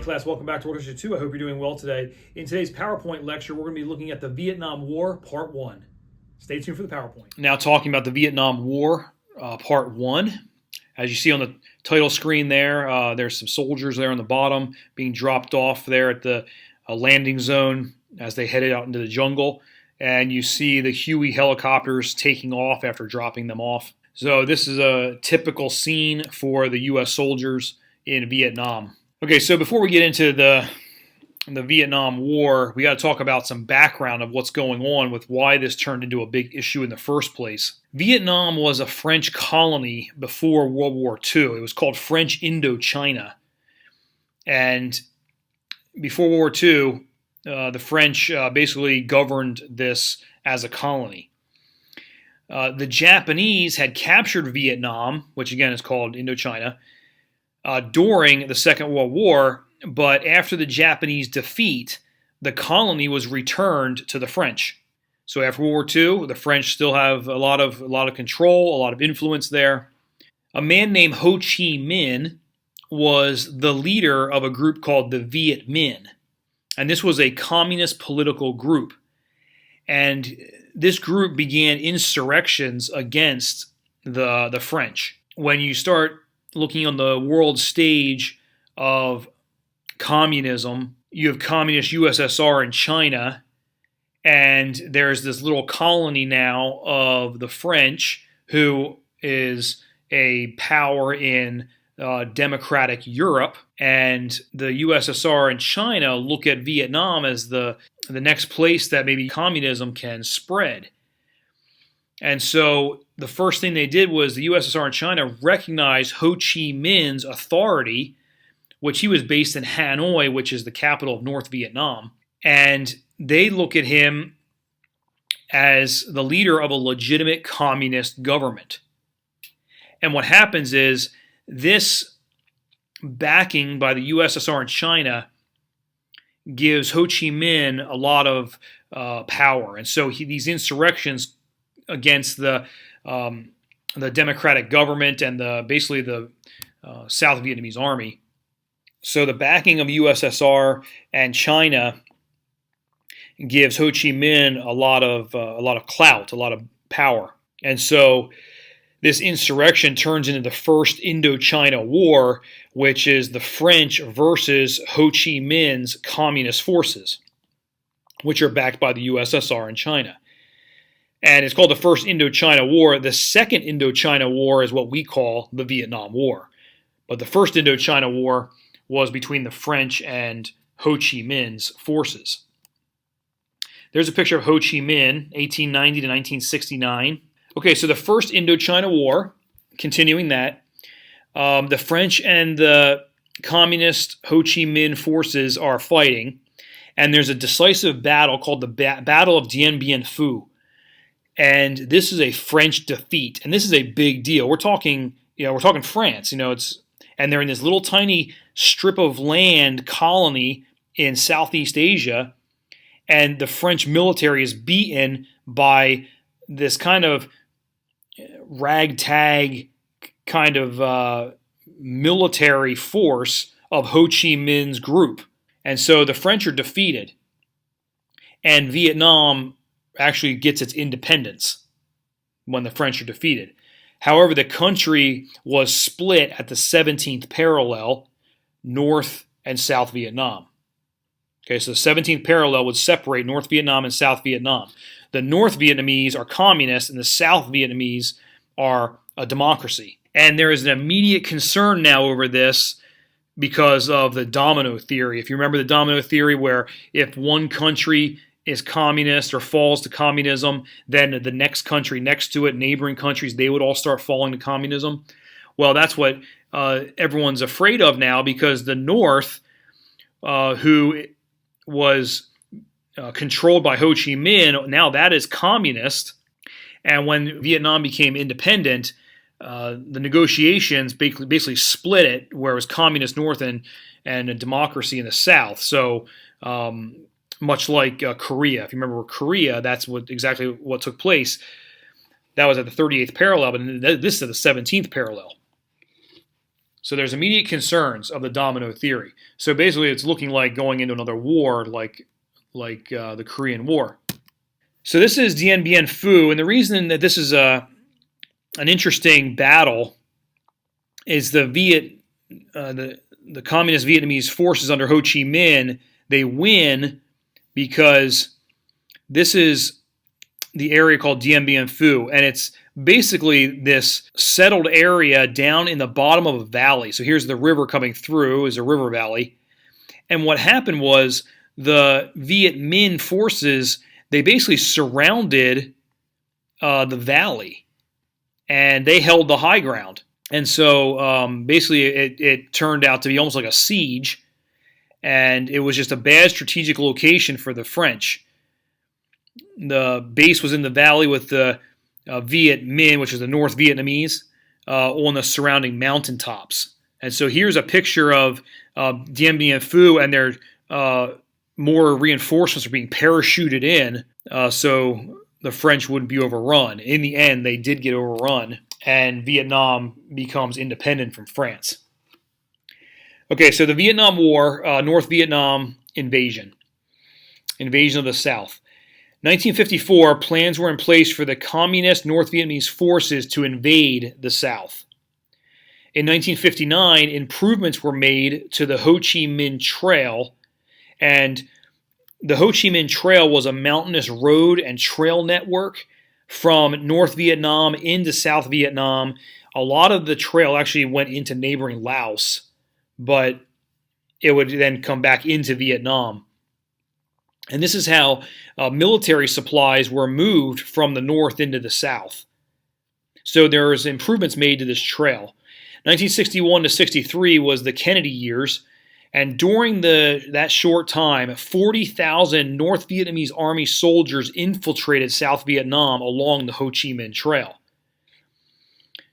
class, welcome back to WH2. I hope you're doing well today. In today's PowerPoint lecture, we're going to be looking at the Vietnam War, Part 1. Stay tuned for the PowerPoint. Now talking about the Vietnam War, Part 1. As you see on the title screen there, there's some soldiers there on the bottom being dropped off there at the landing zone as they headed out into the jungle. And you see the Huey helicopters taking off after dropping them off. So this is a typical scene for the U.S. soldiers in Vietnam. Okay, so before we get into the Vietnam War, we got to talk about some background of what's going on with why this turned into a big issue in the first place. Vietnam was a French colony before World War II. It was called French Indochina. And before World War II, the French basically governed this as a colony. The Japanese had captured Vietnam, which again is called Indochina, during the Second World War, but after the Japanese defeat, the colony was returned to the French. So after World War II, the French still have a lot of control, a lot of influence there. A man named Ho Chi Minh was the leader of a group called the Viet Minh, and this was a communist political group. And this group began insurrections against the French. When you start looking on the world stage of communism, you have communist USSR and China, and there's this little colony now of the French, who is a power in democratic Europe, and the USSR and China look at Vietnam as the next place that maybe communism can spread. And so the first thing they did was the USSR and China recognized Ho Chi Minh's authority, which he was based in Hanoi, which is the capital of North Vietnam. And they look at him as the leader of a legitimate communist government. And what happens is this backing by the USSR and China gives Ho Chi Minh a lot of power. And so these insurrections against the democratic government and basically the South Vietnamese army. So the backing of USSR and China gives Ho Chi Minh a lot of clout, a lot of power, and so this insurrection turns into the First Indochina War, which is the French versus Ho Chi Minh's communist forces, which are backed by the USSR and China. And it's called the First Indochina War. The Second Indochina War is what we call the Vietnam War. But the First Indochina War was between the French and Ho Chi Minh's forces. There's a picture of Ho Chi Minh, 1890 to 1969. Okay, so the First Indochina War, continuing that, the French and the communist Ho Chi Minh forces are fighting, and there's a decisive battle called the Battle of Dien Bien Phu. And this is a French defeat, and this is a big deal. We're talking France. And they're in this little tiny strip of land colony in Southeast Asia, and the French military is beaten by this kind of ragtag kind of military force of Ho Chi Minh's group. And so the French are defeated, and Vietnam actually gets its independence when the French are defeated. However, the country was split at the 17th parallel, North and South Vietnam. Okay, so the 17th parallel would separate North Vietnam and South Vietnam. The North Vietnamese are communist, and the South Vietnamese are a democracy. And there is an immediate concern now over this because of the domino theory. If you remember the domino theory, where if one country is communist or falls to communism, then the next country next to it, neighboring countries, they would all start falling to communism. Well, that's what everyone's afraid of now, because the North, who was controlled by Ho Chi Minh, now that is communist. And when Vietnam became independent, the negotiations basically split it, where it was communist North and a democracy in the South. So much like Korea. If you remember Korea, that's exactly what took place. That was at the 38th parallel, but this is at the 17th parallel. So there's immediate concerns of the domino theory. So basically, it's looking like going into another war, like the Korean War. So this is Dien Bien Phu, and the reason that this is an interesting battle is the communist Vietnamese forces under Ho Chi Minh. They win because this is the area called Dien Bien Phu, and it's basically this settled area down in the bottom of a valley. So here's the river coming through, is a river valley. And what happened was the Viet Minh forces, they basically surrounded the valley, and they held the high ground. And so basically it turned out to be almost like a siege, and it was just a bad strategic location for the French. The base was in the valley with the Viet Minh, which is the North Vietnamese, on the surrounding mountaintops. And so here's a picture of Dien Bien Phu, and their more reinforcements are being parachuted in, so the French wouldn't be overrun. In the end, they did get overrun, and Vietnam becomes independent from France. Okay, so the Vietnam War, North Vietnam invasion of the South. 1954, plans were in place for the communist North Vietnamese forces to invade the South. In 1959, improvements were made to the Ho Chi Minh Trail, and the Ho Chi Minh Trail was a mountainous road and trail network from North Vietnam into South Vietnam. A lot of the trail actually went into neighboring Laos, but it would then come back into Vietnam. And this is how military supplies were moved from the north into the south. So there was improvements made to this trail. 1961 to 63 was the Kennedy years, and during that short time, 40,000 North Vietnamese Army soldiers infiltrated South Vietnam along the Ho Chi Minh Trail.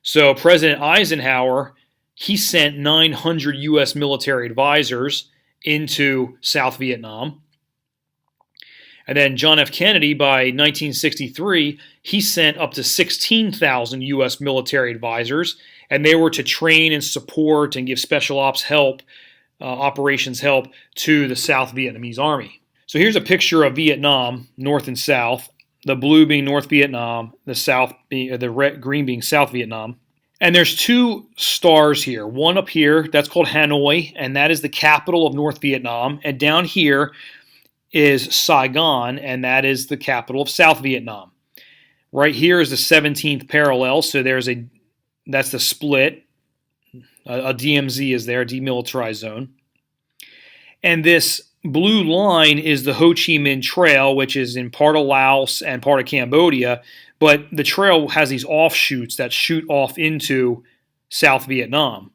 So President Eisenhower, he sent 900 U.S. military advisors into South Vietnam. And then John F. Kennedy, by 1963, he sent up to 16,000 U.S. military advisors, and they were to train and support and give special ops help, operations help to the South Vietnamese Army. So here's a picture of Vietnam, North and South, the blue being North Vietnam, the green being South Vietnam. And there's two stars here. One up here, that's called Hanoi, and that is the capital of North Vietnam. And down here is Saigon, and that is the capital of South Vietnam. Right here is the 17th parallel, so that's the split. A DMZ is there, a demilitarized zone. And this blue line is the Ho Chi Minh Trail, which is in part of Laos and part of Cambodia, but the trail has these offshoots that shoot off into South Vietnam.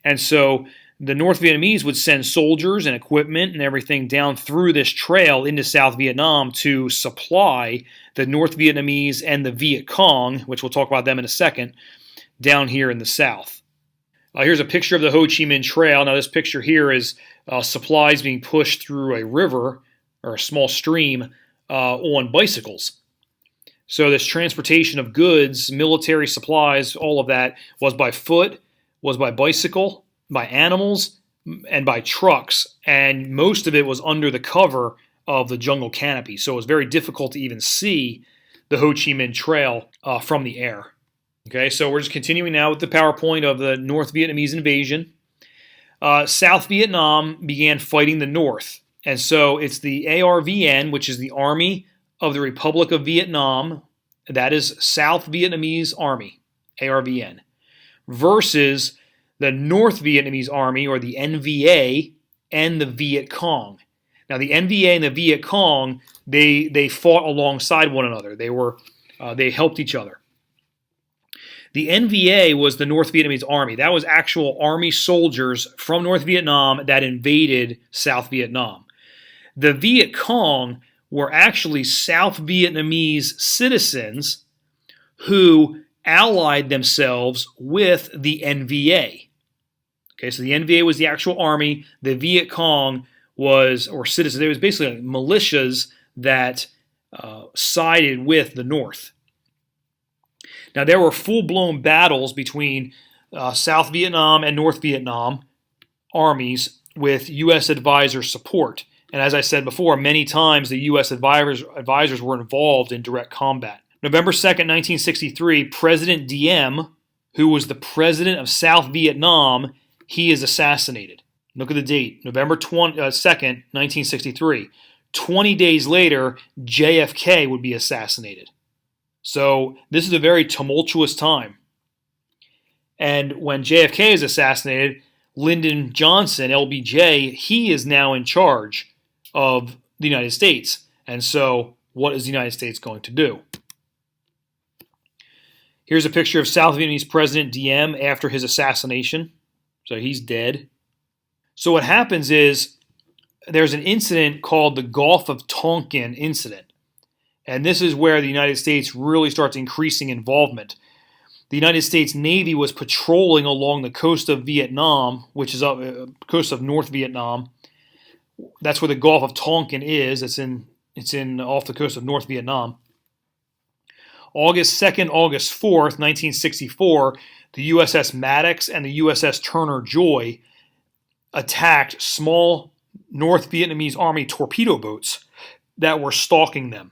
And so the North Vietnamese would send soldiers and equipment and everything down through this trail into South Vietnam to supply the North Vietnamese and the Viet Cong, which we'll talk about them in a second, down here in the south. Here's a picture of the Ho Chi Minh Trail. Now this picture here is supplies being pushed through a river or a small stream on bicycles. So this transportation of goods, military supplies, all of that was by foot, was by bicycle, by animals, and by trucks, and most of it was under the cover of the jungle canopy, so it was very difficult to even see the Ho Chi Minh Trail from the air. Okay, so we're just continuing now with the PowerPoint of the North Vietnamese invasion. South Vietnam began fighting the North, and so it's the ARVN, which is the Army of the Republic of Vietnam, that is South Vietnamese Army, ARVN, versus the North Vietnamese Army, or the NVA, and the Viet Cong. Now, the NVA and the Viet Cong, they fought alongside one another. They helped each other. The NVA was the North Vietnamese Army. That was actual Army soldiers from North Vietnam that invaded South Vietnam. The Viet Cong were actually South Vietnamese citizens who allied themselves with the NVA. Okay, so the NVA was the actual army. The Viet Cong was, or citizens, it was basically like militias that sided with the North. Now, there were full-blown battles between South Vietnam and North Vietnam armies with U.S. advisor support. And as I said before, many times the U.S. advisors were involved in direct combat. November 2nd, 1963, President Diem, who was the president of South Vietnam, he is assassinated. Look at the date, November 2nd, 1963. 20 days later, JFK would be assassinated. So this is a very tumultuous time. And when JFK is assassinated, Lyndon Johnson, LBJ, he is now in charge of the United States. And so what is the United States going to do? Here's a picture of South Vietnamese President Diem after his assassination. So he's dead. So what happens is there's an incident called the Gulf of Tonkin incident. And this is where the United States really starts increasing involvement. The United States Navy was patrolling along the coast of Vietnam, which is up coast of North Vietnam. That's where the Gulf of Tonkin is. It's in off the coast of North Vietnam. August 2nd, August 4th, 1964, the USS Maddox and the USS Turner Joy attacked small North Vietnamese Army torpedo boats that were stalking them.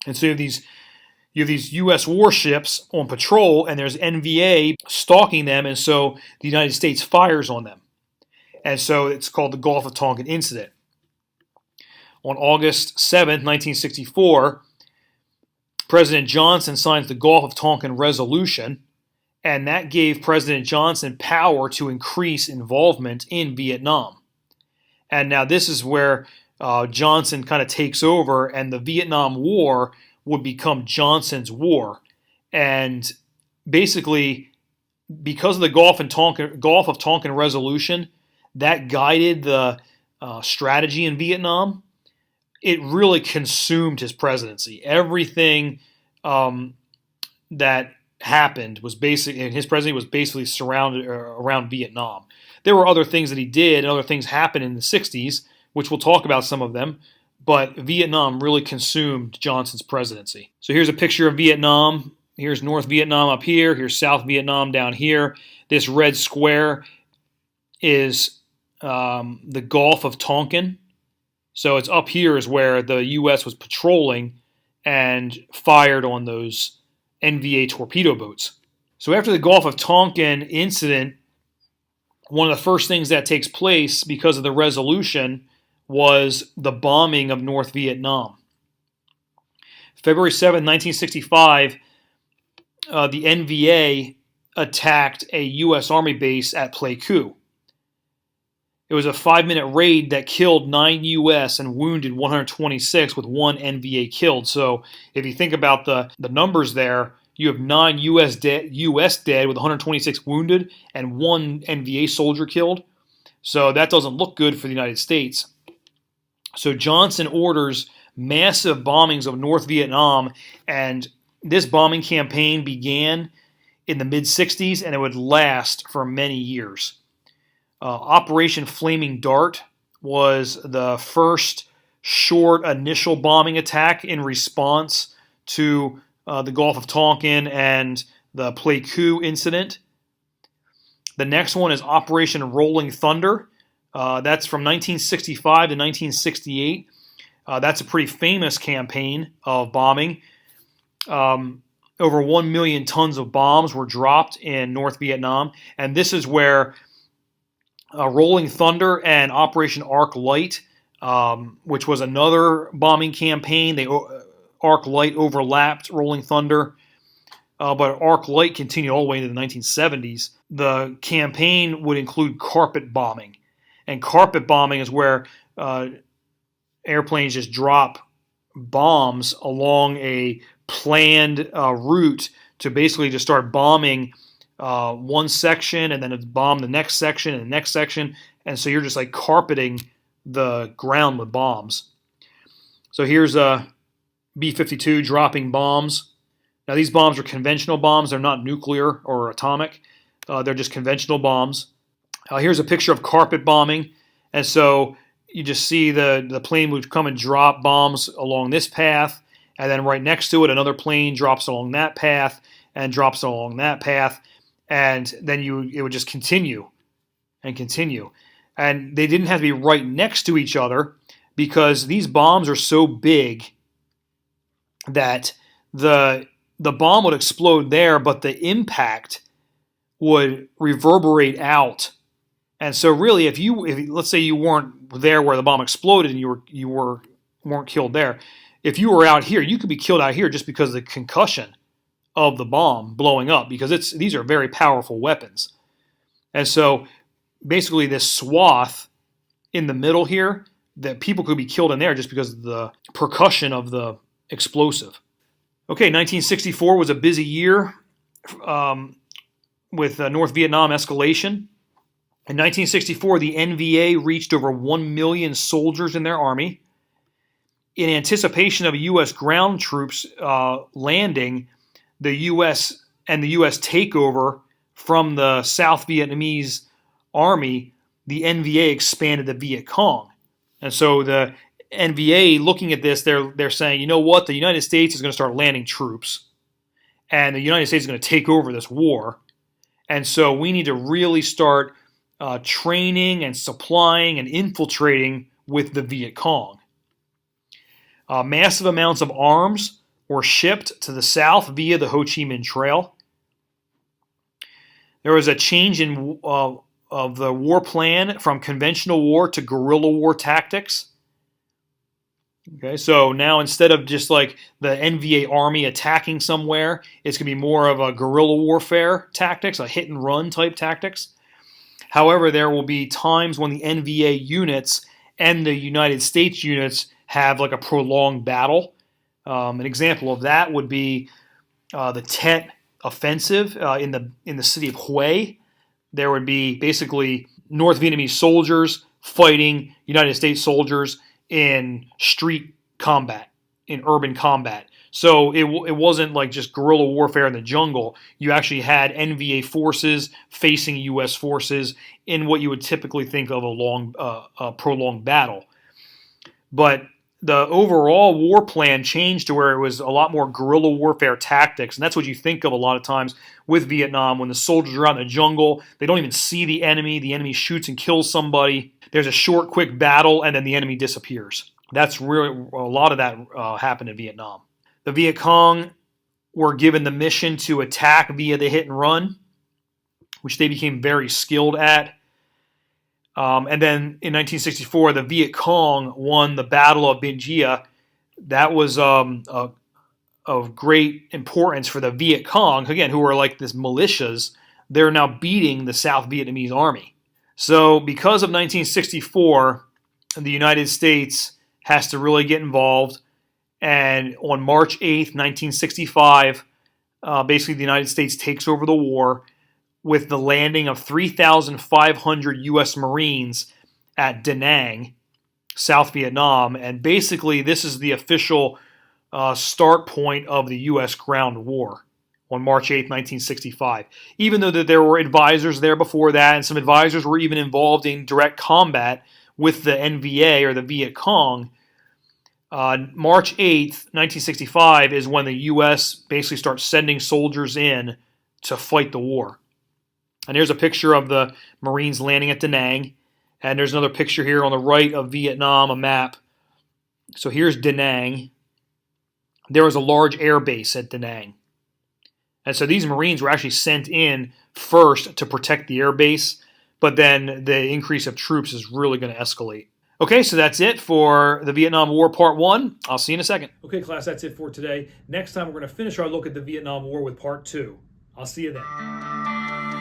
And so you have these U.S. warships on patrol, and there's NVA stalking them, and so the United States fires on them. And so it's called the Gulf of Tonkin incident. On August 7th, 1964, President Johnson signs the Gulf of Tonkin Resolution, and that gave President Johnson power to increase involvement in Vietnam. And now this is where Johnson kind of takes over, and the Vietnam War would become Johnson's war. And basically, because of the Gulf of Tonkin Resolution, that guided the strategy in Vietnam. It really consumed his presidency. Everything that happened was basically, and his presidency was basically surrounded around Vietnam. There were other things that he did, and other things happened in the 60s, which we'll talk about some of them, but Vietnam really consumed Johnson's presidency. So here's a picture of Vietnam. Here's North Vietnam up here. Here's South Vietnam down here. This red square is the Gulf of Tonkin. So it's up here is where the U.S. was patrolling and fired on those NVA torpedo boats. So after the Gulf of Tonkin incident, one of the first things that takes place because of the resolution was the bombing of North Vietnam. February 7, 1965, the NVA attacked a U.S. Army base at Pleiku. It was a 5-minute raid that killed 9 U.S. and wounded 126, with 1 NVA killed. So if you think about the numbers there, you have 9 U.S. dead with 126 wounded and 1 NVA soldier killed. So that doesn't look good for the United States. So Johnson orders massive bombings of North Vietnam, and this bombing campaign began in the mid-60s, and it would last for many years. Operation Flaming Dart was the first short initial bombing attack in response to the Gulf of Tonkin and the Pleiku incident. The next one is Operation Rolling Thunder. That's from 1965 to 1968. That's a pretty famous campaign of bombing. Over 1 million tons of bombs were dropped in North Vietnam, and this is where Rolling Thunder and Operation Arc Light, which was another bombing campaign. Arc Light overlapped Rolling Thunder, but Arc Light continued all the way into the 1970s. The campaign would include carpet bombing, and carpet bombing is where airplanes just drop bombs along a planned route to basically just start bombing one section, and then it's bomb the next section and the next section, and so you're just like carpeting the ground with bombs. So here's a B-52 dropping bombs. Now these bombs are conventional bombs. They're not nuclear or atomic. They're just conventional bombs. Here's a picture of carpet bombing, and so you just see the plane would come and drop bombs along this path, and then right next to it another plane drops along that path and drops along that path. and then it would just continue and continue. And they didn't have to be right next to each other because these bombs are so big that the bomb would explode there, but the impact would reverberate out. And so really, if let's say you weren't there where the bomb exploded and you weren't killed there, if you were out here, you could be killed out here just because of the concussion of the bomb blowing up, because these are very powerful weapons. And so basically this swath in the middle here, that people could be killed in there just because of the percussion of the explosive. Okay, 1964 was a busy year with North Vietnam escalation. In 1964, the NVA reached over 1 million soldiers in their army. In anticipation of U.S. ground troops landing, the U.S. takeover from the South Vietnamese army, the NVA expanded the Viet Cong. And so the NVA, looking at this, they're saying, you know what, the United States is going to start landing troops, and the United States is going to take over this war. And so we need to really start training and supplying and infiltrating with the Viet Cong. Massive amounts of arms were shipped to the south via the Ho Chi Minh Trail. There was a change in of the war plan from conventional war to guerrilla war tactics. Okay, so now instead of just like the NVA army attacking somewhere, it's going to be more of a guerrilla warfare tactics, a hit and run type tactics. However, there will be times when the NVA units and the United States units have like a prolonged battle. An example of that would be the Tet offensive in the city of Hue. There would be basically North Vietnamese soldiers fighting United States soldiers in street combat, in urban combat. So it wasn't like just guerrilla warfare in the jungle. You actually had NVA forces facing U.S. forces in what you would typically think of a prolonged battle. But the overall war plan changed to where it was a lot more guerrilla warfare tactics, and that's what you think of a lot of times with Vietnam. When the soldiers are out in the jungle, they don't even see the enemy shoots and kills somebody. There's a short, quick battle, and then the enemy disappears. That's really a lot of that happened in Vietnam. The Viet Cong were given the mission to attack via the hit and run, which they became very skilled at. And then in 1964, the Viet Cong won the Battle of Binh Gia. That was of great importance for the Viet Cong, again, who are like this militias. They're now beating the South Vietnamese army. So because of 1964, the United States has to really get involved. And on March 8th, 1965, basically the United States takes over the war with the landing of 3,500 U.S. Marines at Da Nang, South Vietnam. And basically this is the official start point of the U.S. ground war on March 8th, 1965. Even though that there were advisors there before that, and some advisors were even involved in direct combat with the NVA or the Viet Cong, March 8th, 1965 is when the U.S. basically starts sending soldiers in to fight the war. And here's a picture of the Marines landing at Da Nang. And there's another picture here on the right of Vietnam, a map. So here's Da Nang. There was a large air base at Da Nang. And so these Marines were actually sent in first to protect the air base, but then the increase of troops is really going to escalate. Okay, so that's it for the Vietnam War Part 1. I'll see you in a second. Okay, class, that's it for today. Next time, we're going to finish our look at the Vietnam War with Part 2. I'll see you then.